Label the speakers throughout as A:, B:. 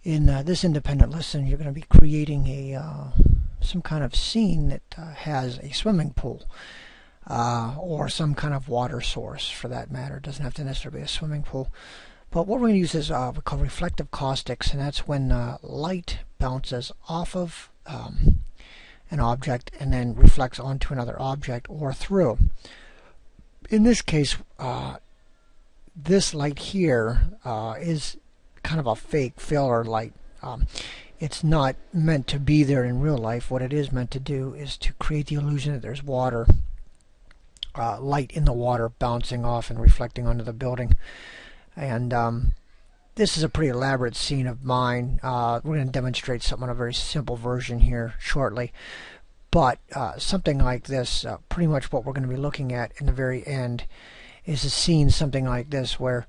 A: In this independent lesson, you're going to be creating a some kind of scene that has a swimming pool or some kind of water source, for that matter. It doesn't have to necessarily be a swimming pool. But what we're going to use is we call reflective caustics, and that's when light bounces off of an object and then reflects onto another object or through. In this case, this light here is kind of a fake filler light. It's not meant to be there in real life. What it is meant to do is to create the illusion that there's water, light in the water bouncing off and reflecting onto the building. And this is a pretty elaborate scene of mine. We're going to demonstrate something on a very simple version here shortly. But something like this, pretty much what we're going to be looking at in the very end, is a scene something like this where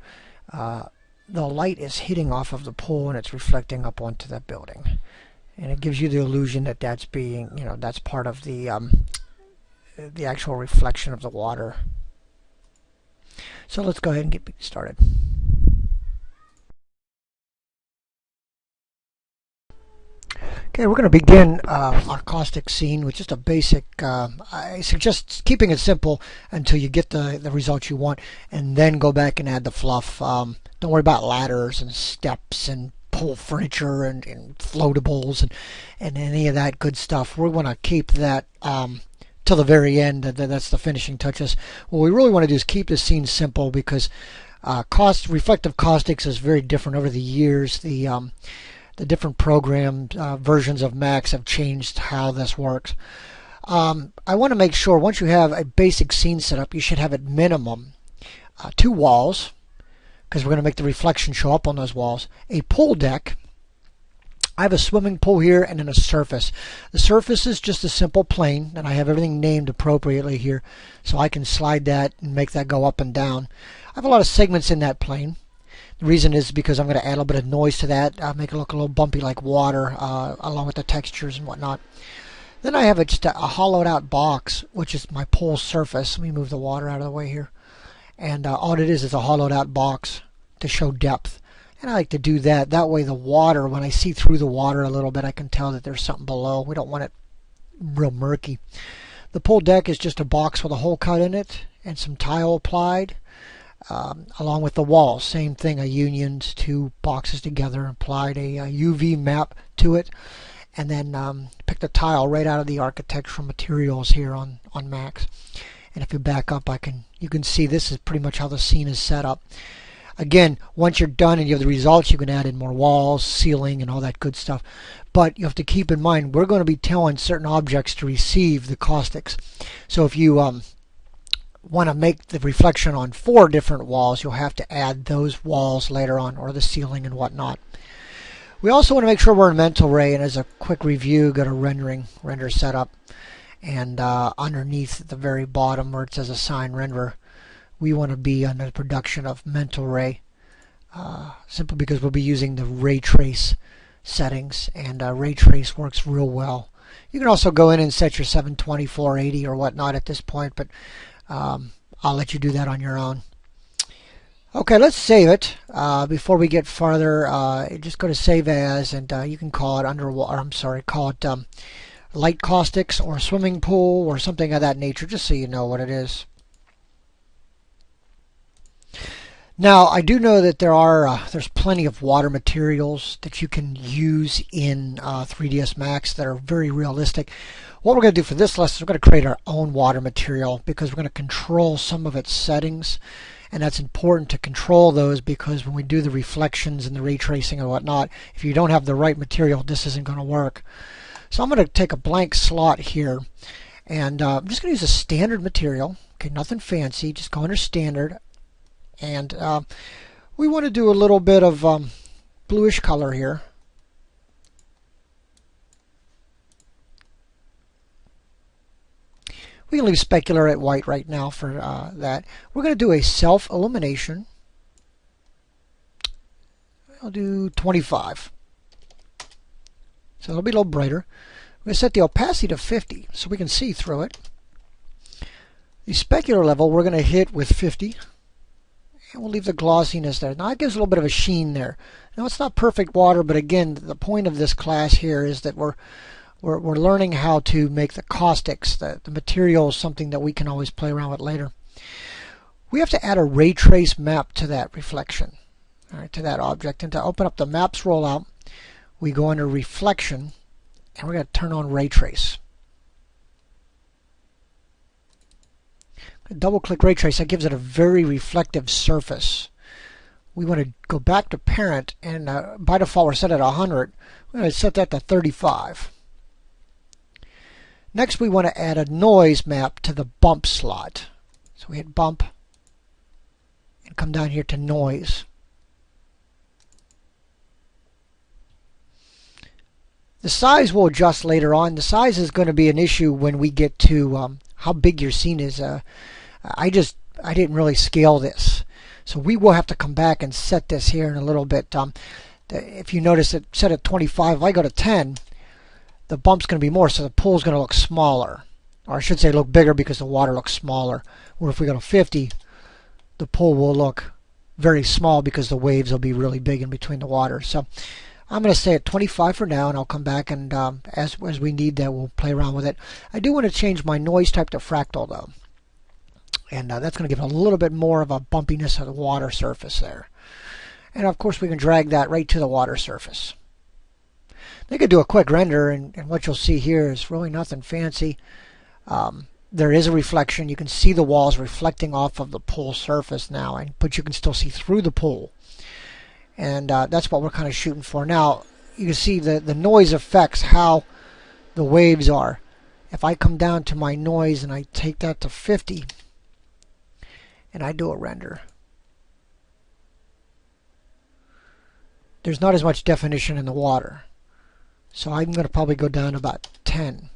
A: the light is hitting off of the pool and it's reflecting up onto that building. And it gives you the illusion that that's being, that's part of the actual reflection of the water. So let's go ahead and get started. Okay, we're going to begin our caustic scene with just a basic, I suggest keeping it simple until you get the results you want, and then go back and add the fluff. Don't worry about ladders and steps and pole furniture and floatables and any of that good stuff. We're going to keep that till the very end. That's the finishing touches. What we really want to do is keep the scene simple, because reflective caustics is very different over the years. The different program versions of Max have changed how this works. I want to make sure once you have a basic scene set up, you should have at minimum 2 walls, because we're going to make the reflection show up on those walls, a pool deck. I have a swimming pool here and then a surface. The surface is just a simple plane, and I have everything named appropriately here, so I can slide that and make that go up and down. I have a lot of segments in that plane. The reason is because I'm going to add a little bit of noise to that, make it look a little bumpy like water, along with the textures and whatnot. Then I have just a hollowed out box, which is my pool surface. Let me move the water out of the way here. And all it is a hollowed out box to show depth. And I like to do that. That way the water, when I see through the water a little bit, I can tell that there's something below. We don't want it real murky. The pool deck is just a box with a hole cut in it and some tile applied. Along with the walls, same thing. I unioned 2 boxes together, applied a UV map to it, and then picked a tile right out of the architectural materials here on Max. And if you back up, you can see this is pretty much how the scene is set up. Again, once you're done and you have the results, you can add in more walls, ceiling, and all that good stuff. But you have to keep in mind, we're going to be telling certain objects to receive the caustics. So if you want to make the reflection on 4 different walls, you'll have to add those walls later on, or the ceiling and whatnot. We also want to make sure we're in mental ray, and as a quick review, got a render set up, and underneath at the very bottom where it says assign render, we want to be under the production of mental ray, simply because we'll be using the ray trace settings, and ray trace works real well. You can also go in and set your 720, 480 or whatnot at this point, but I'll let you do that on your own. Okay, let's save it. Before we get farther, just go to Save As, and you can call it Light Caustics or Swimming Pool or something of that nature, just so you know what it is. Now, I do know that there's plenty of water materials that you can use in 3ds Max that are very realistic. What we're going to do for this lesson is we're going to create our own water material, because we're going to control some of its settings, and that's important to control those, because when we do the reflections and the ray tracing and whatnot, if you don't have the right material, this isn't going to work. So I'm going to take a blank slot here, and I'm just going to use a standard material. Okay, nothing fancy, just go under standard. And we want to do a little bit of bluish color here. We can leave specular at white right now for that. We're going to do a self-illumination. I'll do 25. So it'll be a little brighter. We're going to set the opacity to 50 so we can see through it. The specular level we're going to hit with 50. And we'll leave the glossiness there. Now it gives a little bit of a sheen there. Now it's not perfect water, but again, the point of this class here is that we're learning how to make the caustics, the material, something that we can always play around with later. We have to add a ray trace map to that reflection, all right, to that object. And to open up the maps rollout, we go under reflection, and we're going to turn on ray trace. Double click ray trace, that gives it a very reflective surface. We want to go back to parent, and by default we're set at 100. We're going to set that to 35. Next we want to add a noise map to the bump slot. So we hit bump and come down here to noise. The size will adjust later on. The size is going to be an issue when we get to how big your scene is. I didn't really scale this. So we will have to come back and set this here in a little bit. If you notice it set at 25, if I go to 10, the bump's going to be more, so the pool's going to look smaller. Or I should say look bigger because the water looks smaller. Or if we go to 50, the pool will look very small because the waves will be really big in between the water. So I'm going to stay at 25 for now, and I'll come back and as we need that, we'll play around with it. I do want to change my noise type to fractal though. And that's going to give it a little bit more of a bumpiness of the water surface there. And of course we can drag that right to the water surface. They could do a quick render, and what you'll see here is really nothing fancy. There is a reflection. You can see the walls reflecting off of the pool surface now, but you can still see through the pool. And that's what we're kind of shooting for. Now you can see the noise affects how the waves are. If I come down to my noise and I take that to 50, and I do a render, there's not as much definition in the water. So I'm going to probably go down to about 10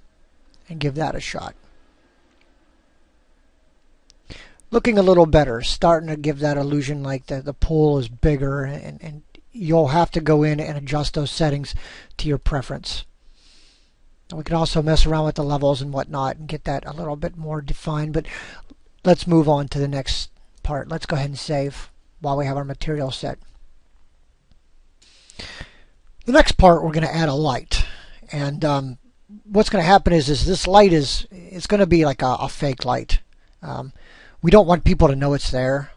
A: and give that a shot. Looking a little better, starting to give that illusion like the pool is bigger, and you'll have to go in and adjust those settings to your preference. And we can also mess around with the levels and whatnot and get that a little bit more defined, but let's move on to the next part. Let's go ahead and save while we have our material set. The next part, we're going to add a light. And what's going to happen is this light it's going to be like a fake light. We don't want people to know it's there.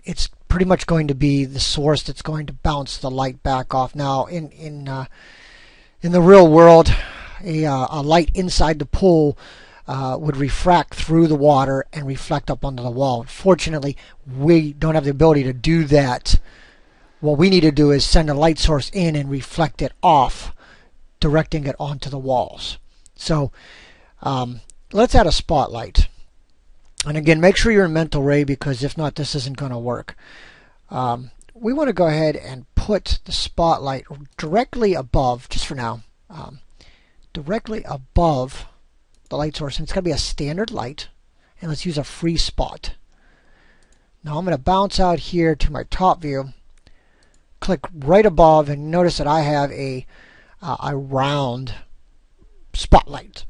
A: It's pretty much going to be the source that's going to bounce the light back off. Now, in the real world, a light inside the pool would refract through the water and reflect up onto the wall. Fortunately, we don't have the ability to do that. What we need to do is send a light source in and reflect it off, directing it onto the walls. So let's add a spotlight. And again, make sure you're in mental ray, because if not, this isn't going to work. We want to go ahead and put the spotlight directly above, just for now, directly above the light source. And it's going to be a standard light. And let's use a free spot. Now I'm going to bounce out here to my top view, click right above, and notice that I have a round spotlight.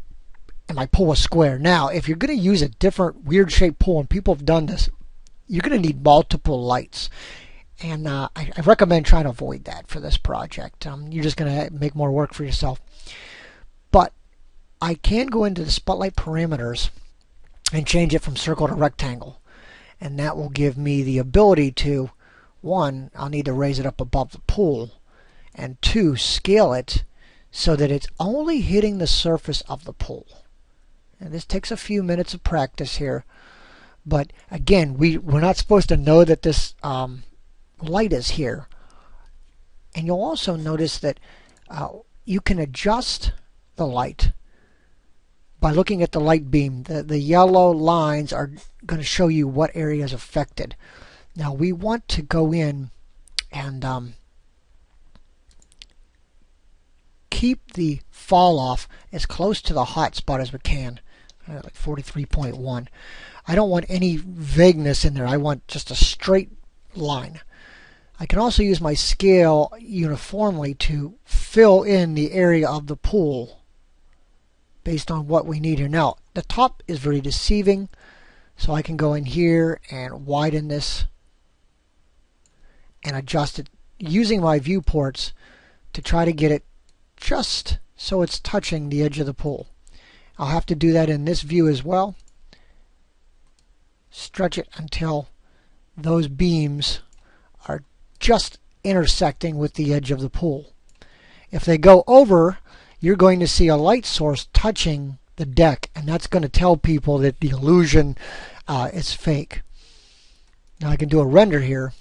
A: And my pool is square. Now, if you're going to use a different weird shaped pool, and people have done this, you're going to need multiple lights. And I recommend trying to avoid that for this project. You're just going to make more work for yourself. But I can go into the spotlight parameters and change it from circle to rectangle. And that will give me the ability to, one, I'll need to raise it up above the pool, and two, scale it so that it's only hitting the surface of the pool. And this takes a few minutes of practice here, but again, we're not supposed to know that this light is here. And you'll also notice that you can adjust the light by looking at the light beam. The yellow lines are going to show you what area is affected. Now we want to go in and keep the fall off as close to the hot spot as we can, like 43.1. I don't want any vagueness in there. I want just a straight line. I can also use my scale uniformly to fill in the area of the pool based on what we need here. Now, the top is very deceiving, so I can go in here and widen this and adjust it using my viewports to try to get it just so it's touching the edge of the pool. I'll have to do that in this view as well. Stretch it until those beams are just intersecting with the edge of the pool. If they go over, you're going to see a light source touching the deck, and that's going to tell people that the illusion is fake. Now I can do a render here,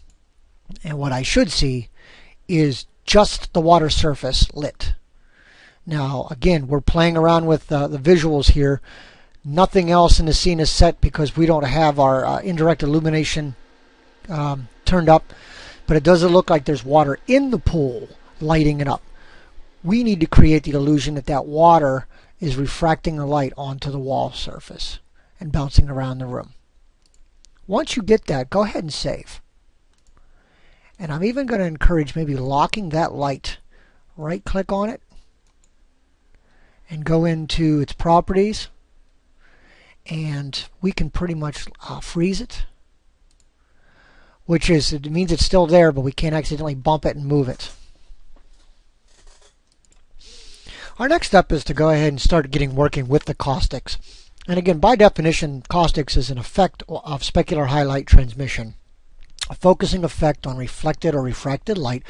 A: and what I should see is just the water surface lit. Now again, we're playing around with the visuals here. Nothing else in the scene is set because we don't have our indirect illumination turned up, but it doesn't look like there's water in the pool lighting it up. We need to create the illusion that that water is refracting the light onto the wall surface and bouncing around the room. Once you get that, go ahead and save. And I'm even going to encourage maybe locking that light. Right click on it and go into its properties, and we can pretty much freeze it, which is, it means it's still there, but we can't accidentally bump it and move it. Our next step is to go ahead and start working with the caustics. And again, by definition, caustics is an effect of specular highlight transmission, a focusing effect on reflected or refracted light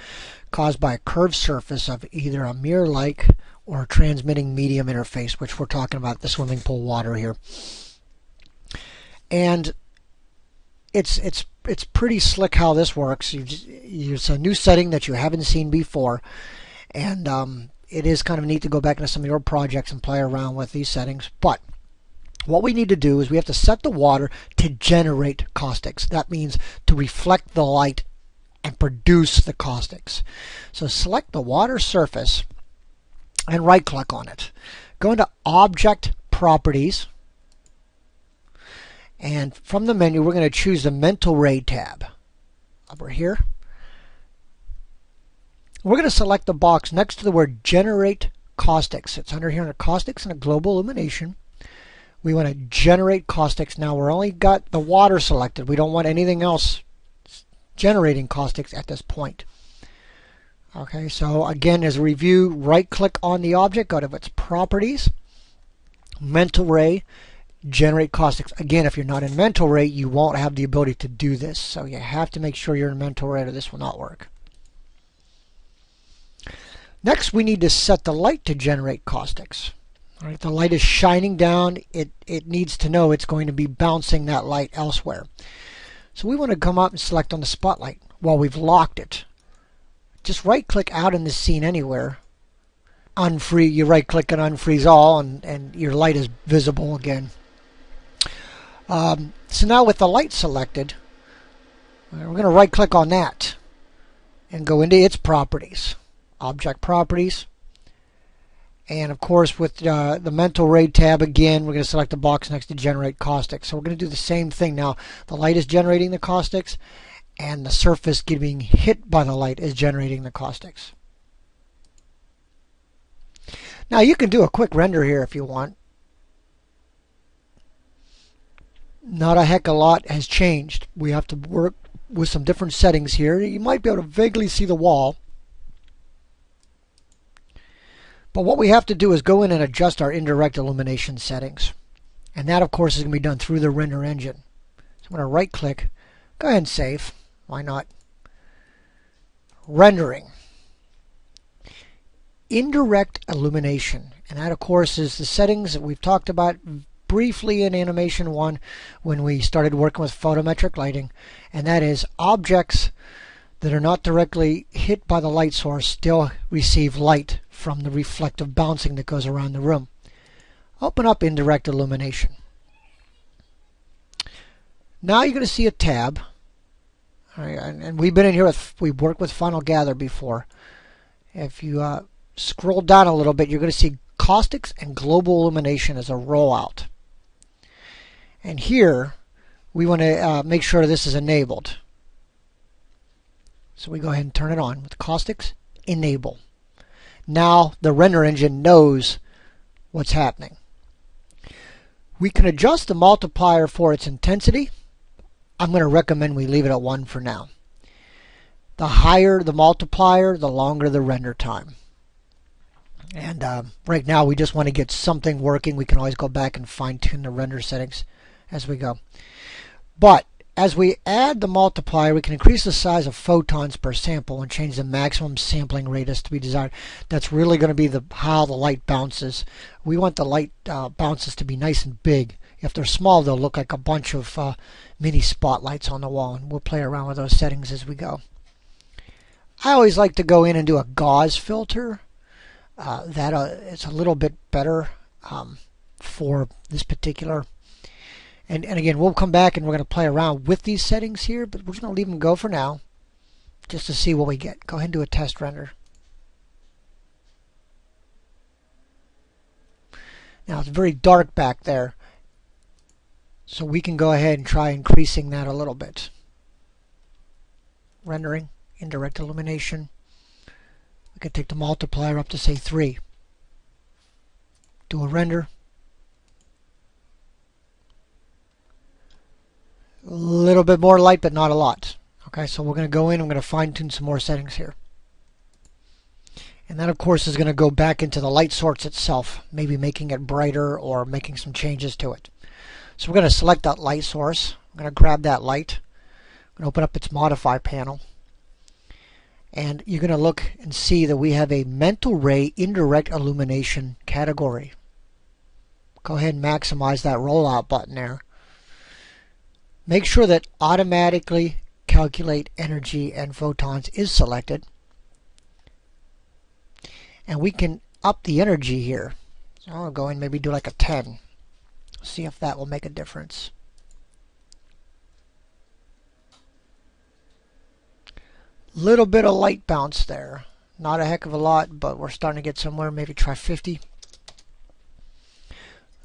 A: caused by a curved surface of either a mirror-like or a transmitting medium interface, which we're talking about the swimming pool water here. And it's pretty slick how this works. It's a new setting that you haven't seen before, and it is kind of neat to go back into some of your projects and play around with these settings. But what we need to do is we have to set the water to generate caustics. That means to reflect the light and produce the caustics. So select the water surface and right click on it. Go into Object Properties, and from the menu we're going to choose the Mental Ray tab over here. We're going to select the box next to the word Generate Caustics. It's under here under Caustics and a Global Illumination. We want to generate caustics. Now we're only got the water selected. We don't want anything else generating caustics at this point. Okay, so again, as a review, right click on the object, go to its properties, Mental Ray, generate caustics. Again, if you're not in Mental Ray, you won't have the ability to do this. So you have to make sure you're in Mental Ray or this will not work. Next, we need to set the light to generate caustics. All right, the light is shining down. It needs to know it's going to be bouncing that light elsewhere. So we want to come up and select on the spotlight while we've locked it. Just right click out in the scene anywhere. Unfreeze, you right click and unfreeze all, and your light is visible again. So now with the light selected, we're going to right click on that and go into its properties. Object Properties, and of course with the Mental Ray tab again, we're going to select the box next to Generate Caustics. So we're going to do the same thing now. The light is generating the caustics, and the surface getting hit by the light is generating the caustics. Now you can do a quick render here if you want. Not a heck of a lot has changed. We have to work with some different settings here. You might be able to vaguely see the wall. But what we have to do is go in and adjust our indirect illumination settings. And that, of course, is going to be done through the render engine. So I'm going to right click, go ahead and save. Why not? Rendering. Indirect illumination. And that, of course, is the settings that we've talked about briefly in Animation 1 when we started working with photometric lighting. And that is objects that are not directly hit by the light source still receive light from the reflective bouncing that goes around the room. Open up Indirect Illumination. Now you're going to see a tab. All right, and we've been in here we've worked with Final Gather before. If you scroll down a little bit, you're going to see Caustics and Global Illumination as a rollout. And here we want to make sure this is enabled. So we go ahead and turn it on with Caustics Enable. Now the render engine knows what's happening. We can adjust the multiplier for its intensity. I'm going to recommend we leave it at 1 for now. The higher the multiplier, the longer the render time. And right now we just want to get something working. We can always go back and fine tune the render settings as we go. But as we add the multiplier, we can increase the size of photons per sample and change the maximum sampling rate as to be desired. That's really going to be how the light bounces. We want the light bounces to be nice and big. If they're small, they'll look like a bunch of mini spotlights on the wall, and we'll play around with those settings as we go. I always like to go in and do a gauze filter. It's a little bit better for this particular. And again, we'll come back and we're going to play around with these settings here, but we're just going to leave them go for now, just to see what we get. Go ahead and do a test render. Now it's very dark back there, so we can go ahead and try increasing that a little bit. Rendering, indirect illumination. We can take the multiplier up to say 3. Do a render. A little bit more light, but not a lot. Okay, so we're going to go in, I'm going to fine tune some more settings here. And that, of course, is going to go back into the light source itself, maybe making it brighter or making some changes to it. So we're going to select that light source. I'm going to grab that light. I'm going to open up its modify panel. And you're going to look and see that we have a mental ray indirect illumination category. Go ahead and maximize that rollout button there. Make sure that automatically calculate energy and photons is selected. And we can up the energy here. So I'll go in, maybe do like a 10. See if that will make a difference. Little bit of light bounce there. Not a heck of a lot, but we're starting to get somewhere. Maybe try 50.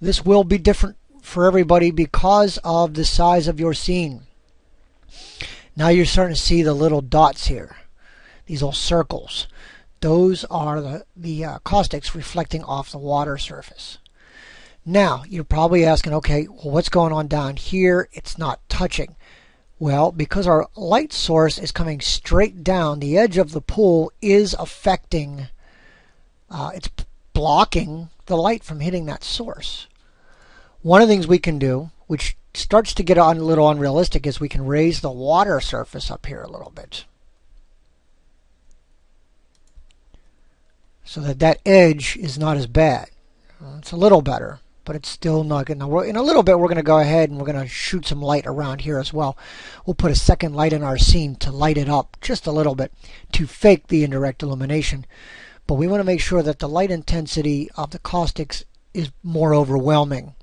A: This will be different for everybody because of the size of your scene. Now you're starting to see the little dots here, these little circles. Those are the caustics reflecting off the water surface. Now you're probably asking, okay, well, what's going on down here? It's not touching. Well, because our light source is coming straight down, the edge of the pool is affecting, it's blocking the light from hitting that source. One of the things we can do, which starts to get a little unrealistic, is we can raise the water surface up here a little bit, so that edge is not as bad. It's a little better, but it's still not good. Now, in a little bit, we're going to go ahead and we're going to shoot some light around here as well. We'll put a second light in our scene to light it up just a little bit to fake the indirect illumination. But we want to make sure that the light intensity of the caustics is more overwhelming.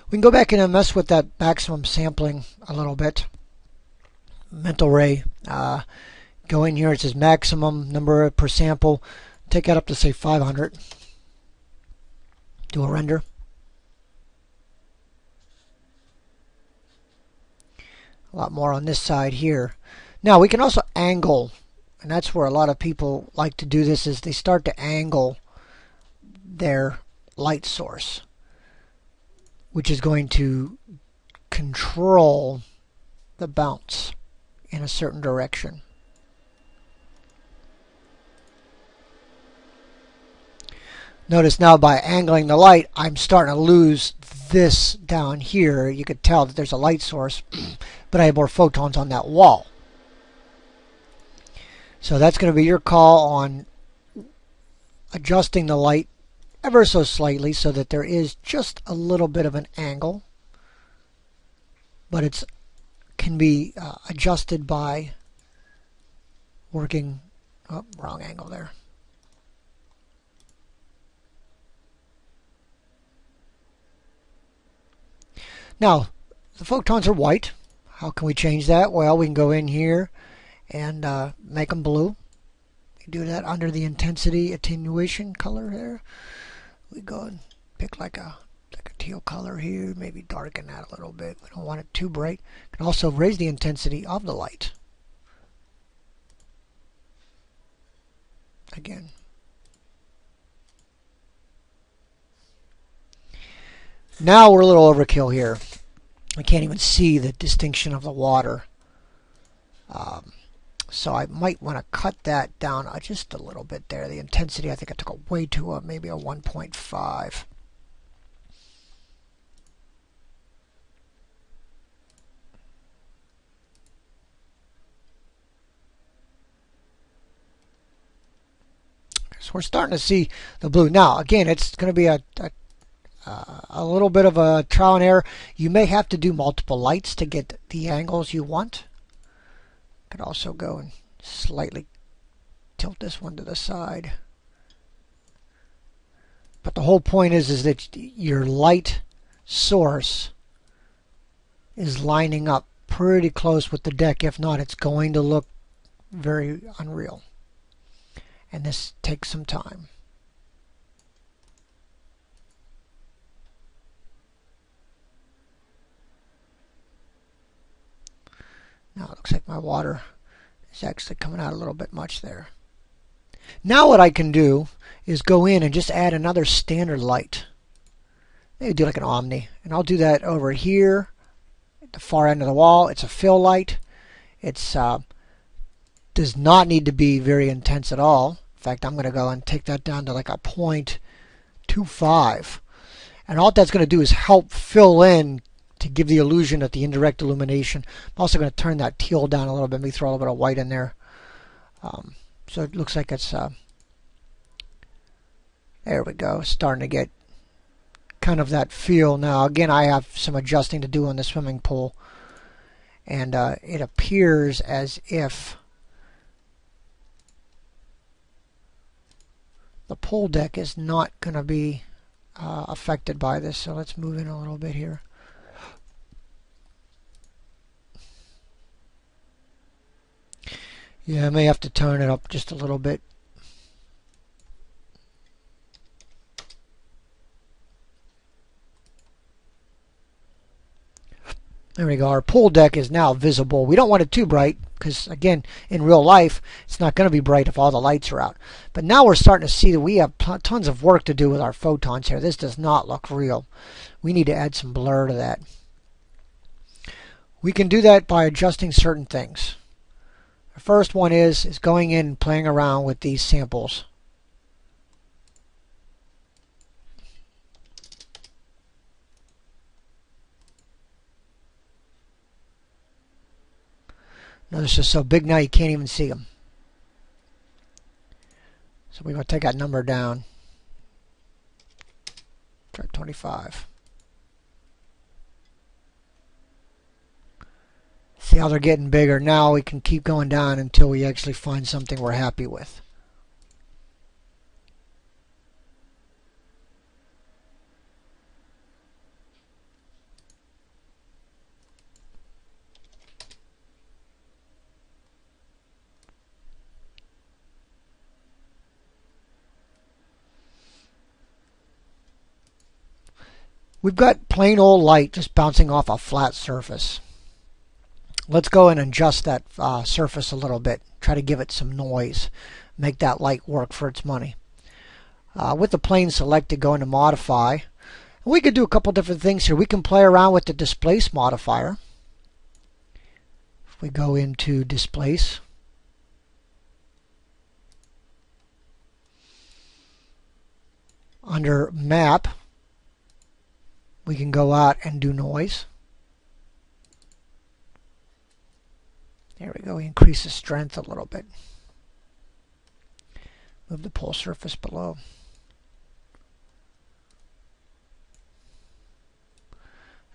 A: We can go back in and mess with that maximum sampling a little bit. Mental ray. Go in here, it says maximum number per sample. Take that up to say 500. Do a render. A lot more on this side here. Now we can also angle, and that's where a lot of people like to do this, is they start to angle their light source, which is going to control the bounce in a certain direction. Notice now by angling the light, I'm starting to lose this down here. You could tell that there's a light source, but I have more photons on that wall. So that's going to be your call on adjusting the light ever so slightly so that there is just a little bit of an angle, but it can be adjusted by working, oh, wrong angle there. Now the photons are white. How can we change that? Well, we can go in here and make them blue. We do that under the intensity attenuation color there. We go and pick like a teal color here, maybe darken that a little bit. We don't want it too bright. We can also raise the intensity of the light. Again. Now we're a little overkill here. I can't even see the distinction of the water. So I might want to cut that down just a little bit there. The intensity, I think I took it way too up, maybe a 1.5. So we're starting to see the blue. Now, again, it's going to be a little bit of a trial and error. You may have to do multiple lights to get the angles you want. Could also go and slightly tilt this one to the side. But the whole point is that your light source is lining up pretty close with the deck. If not, it's going to look very unreal. And this takes some time. Now it looks like my water is actually coming out a little bit much there. Now what I can do is go in and just add another standard light. Maybe do like an Omni. And I'll do that over here at the far end of the wall. It's a fill light. It's does not need to be very intense at all. In fact, I'm going to go and take that down to like a 0.25. And all that's going to do is help fill in to give the illusion of the indirect illumination. I'm also going to turn that teal down a little bit, maybe throw a little bit of white in there. So it looks like it's, there we go, starting to get kind of that feel now. Again, I have some adjusting to do on the swimming pool. And it appears as if the pool deck is not going to be affected by this. So let's move in a little bit here. Yeah, I may have to turn it up just a little bit. There we go. Our pool deck is now visible. We don't want it too bright because, again, in real life, it's not going to be bright if all the lights are out. But now we're starting to see that we have tons of work to do with our photons here. This does not look real. We need to add some blur to that. We can do that by adjusting certain things. The first one is going in and playing around with these samples. Notice they're so big now you can't even see them. So we're going to take that number down. Try 25. See how they're getting bigger. Now we can keep going down until we actually find something we're happy with. We've got plain old light just bouncing off a flat surface. Let's go and adjust that surface a little bit. Try to give it some noise. Make that light work for its money. With the plane selected, go into Modify. We could do a couple different things here. We can play around with the Displace modifier. If we go into Displace, under Map, we can go out and do Noise. There we go. We increase the strength a little bit. Move the pole surface below.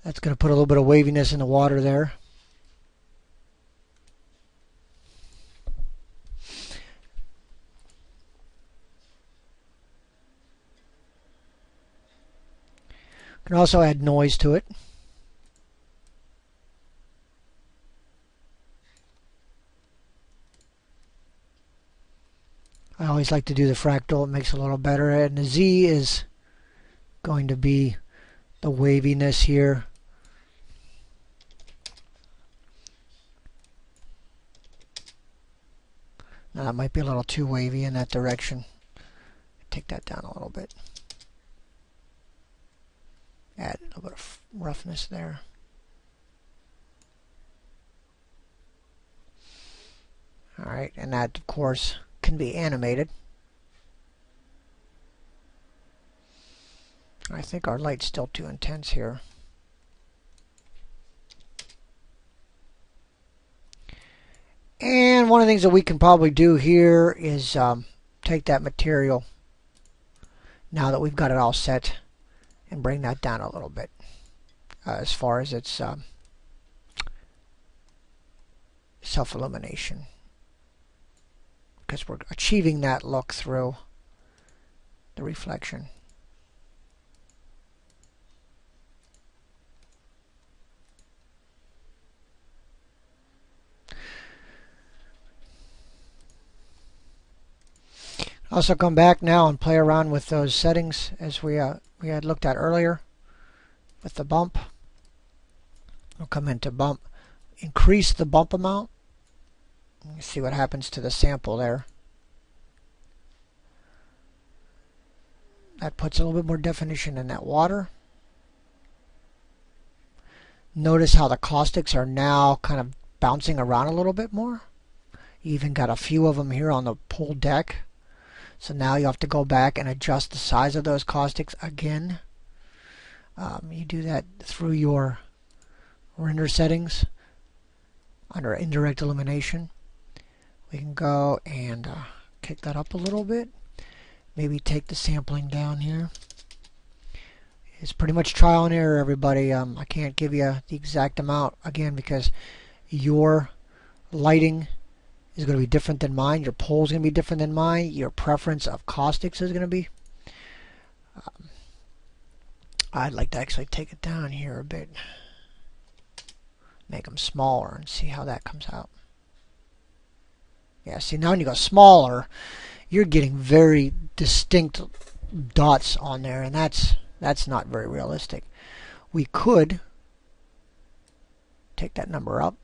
A: That's going to put a little bit of waviness in the water there. You can also add noise to it. I always like to do the fractal. It makes it a little better. And the Z is going to be the waviness here. Now that might be a little too wavy in that direction. Take that down a little bit. Add a little bit of roughness there. Alright, and that of course can be animated. I think our light's still too intense here. And one of the things that we can probably do here is take that material, now that we've got it all set, and bring that down a little bit as far as its self-illumination, because we're achieving that look through the reflection. Also come back now and play around with those settings as we had looked at earlier with the bump. We'll come into bump, increase the bump amount. You see what happens to the sample there. That puts a little bit more definition in that water. Notice how the caustics are now kind of bouncing around a little bit more. You even got a few of them here on the pool deck. So now you have to go back and adjust the size of those caustics again. You do that through your render settings under indirect illumination. We can go and kick that up a little bit. Maybe take the sampling down here. It's pretty much trial and error, everybody. I can't give you the exact amount, again, because your lighting is going to be different than mine. Your pole is going to be different than mine. Your preference of caustics is going to be. I'd like to actually take it down here a bit. Make them smaller and see how that comes out. Yeah, see, now when you go smaller, you're getting very distinct dots on there, and that's not very realistic. We could take that number up,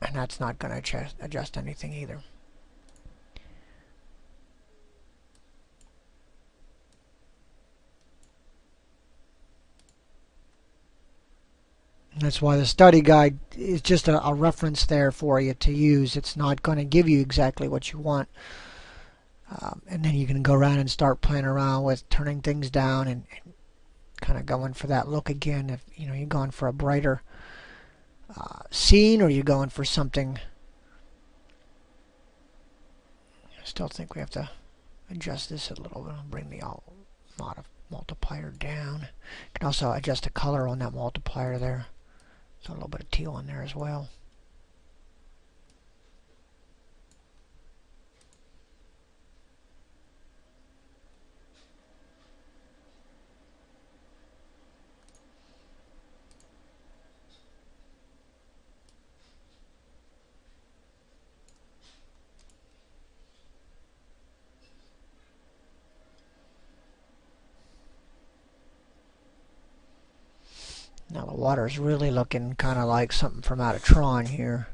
A: and that's not going to adjust anything either. That's why the study guide is just a reference there for you to use. It's not going to give you exactly what you want. And then you can go around and start playing around with turning things down and kind of going for that look again. If you know you're going for a brighter scene, or you're going for something. I still think we have to adjust this a little bit. I'll bring the multiplier down. You can also adjust the color on that multiplier there. So a little bit of teal on there as well. Now the water's really looking kind of like something from out of Tron here.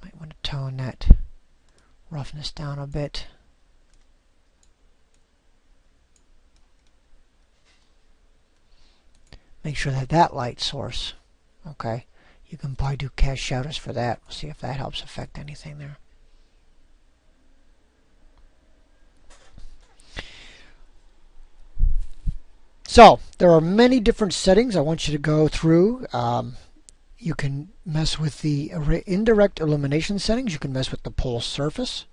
A: Might want to tone that roughness down a bit. Make sure that light source, okay, you can probably do cast shadows for that. We'll see if that helps affect anything there. So there are many different settings I want you to go through. You can mess with the indirect illumination settings. You can mess with the pole surface,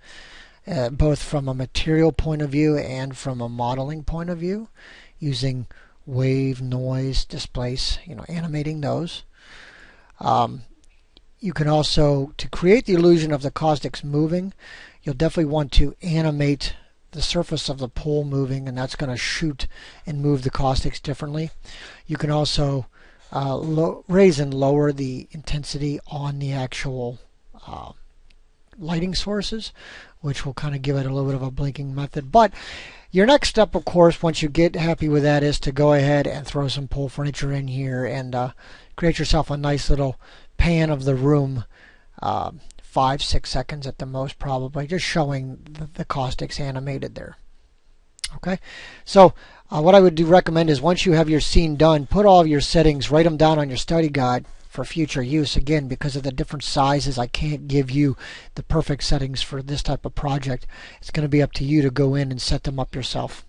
A: both from a material point of view and from a modeling point of view, using wave, noise, displace, animating those. You can also, to create the illusion of the caustics moving, you'll definitely want to animate the surface of the pole moving, and that's going to shoot and move the caustics differently. You can also raise and lower the intensity on the actual lighting sources, which will kind of give it a little bit of a blinking method. But your next step, of course, once you get happy with that, is to go ahead and throw some pole furniture in here and create yourself a nice little pan of the room 5-6 seconds at the most, probably, just showing the caustics animated there. Okay, so what I would recommend is once you have your scene done, put all of your settings, write them down on your study guide for future use. Again, because of the different sizes, I can't give you the perfect settings for this type of project. It's going to be up to you to go in and set them up yourself.